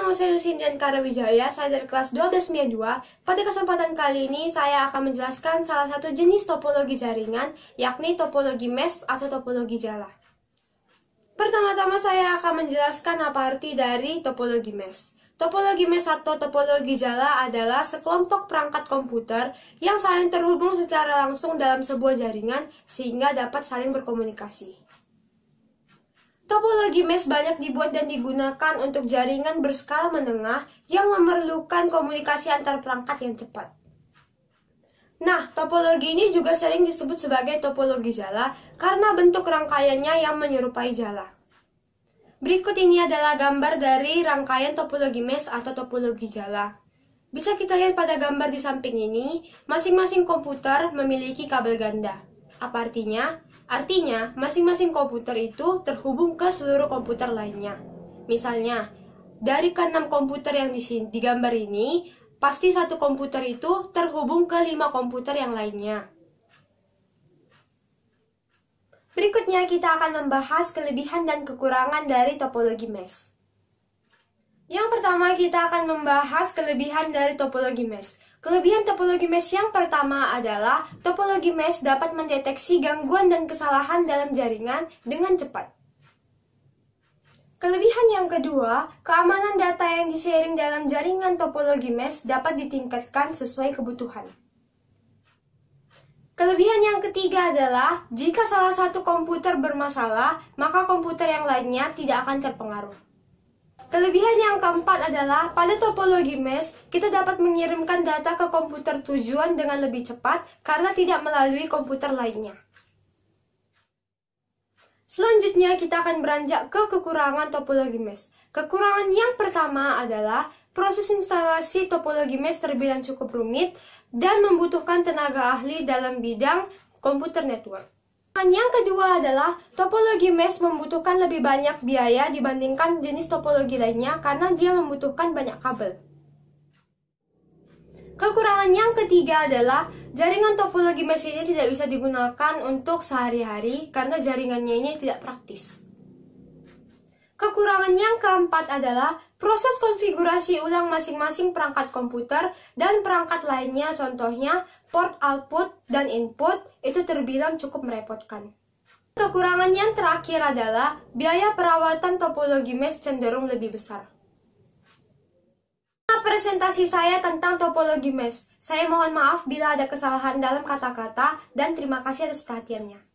nama saya Lucindian Karawijaya, saya dari kelas 12 MIA 2. Pada kesempatan kali ini, saya akan menjelaskan salah satu jenis topologi jaringan, yakni topologi mesh atau topologi jala. Pertama-tama saya akan menjelaskan apa arti dari topologi mesh. Topologi mesh atau topologi jala adalah sekelompok perangkat komputer yang saling terhubung secara langsung dalam sebuah jaringan sehingga dapat saling berkomunikasi. Topologi mesh banyak dibuat dan digunakan untuk jaringan berskala menengah yang memerlukan komunikasi antar perangkat yang cepat. Nah, topologi ini juga sering disebut sebagai topologi jala karena bentuk rangkaiannya yang menyerupai jala. Berikut ini adalah gambar dari rangkaian topologi mesh atau topologi jala. Bisa kita lihat pada gambar di samping ini, masing-masing komputer memiliki kabel ganda. Apa artinya? Artinya, masing-masing komputer itu terhubung ke seluruh komputer lainnya. Misalnya, dari ke-6 komputer yang di gambar ini, pasti satu komputer itu terhubung ke 5 komputer yang lainnya. Berikutnya, kita akan membahas kelebihan dan kekurangan dari topologi mesh. Yang pertama, kita akan membahas kelebihan dari topologi mesh. Kelebihan topologi mesh yang pertama adalah topologi mesh dapat mendeteksi gangguan dan kesalahan dalam jaringan dengan cepat. Kelebihan yang kedua, keamanan data yang di-sharing dalam jaringan topologi mesh dapat ditingkatkan sesuai kebutuhan. Kelebihan yang ketiga adalah jika salah satu komputer bermasalah, maka komputer yang lainnya tidak akan terpengaruh. Kelebihan yang keempat adalah pada topologi mesh, kita dapat mengirimkan data ke komputer tujuan dengan lebih cepat karena tidak melalui komputer lainnya. Selanjutnya kita akan beranjak ke kekurangan topologi mesh. Kekurangan yang pertama adalah proses instalasi topologi mesh terbilang cukup rumit dan membutuhkan tenaga ahli dalam bidang komputer network. Yang kedua adalah topologi mesh membutuhkan lebih banyak biaya dibandingkan jenis topologi lainnya karena dia membutuhkan banyak kabel. Kekurangan yang ketiga adalah jaringan topologi mesh ini tidak bisa digunakan untuk sehari-hari karena jaringannya ini tidak praktis. Kekurangan yang keempat adalah proses konfigurasi ulang masing-masing perangkat komputer dan perangkat lainnya, contohnya port output dan input, itu terbilang cukup merepotkan. Kekurangan yang terakhir adalah biaya perawatan topologi mesh cenderung lebih besar. Presentasi saya tentang topologi mesh. Saya mohon maaf bila ada kesalahan dalam kata-kata dan terima kasih atas perhatiannya.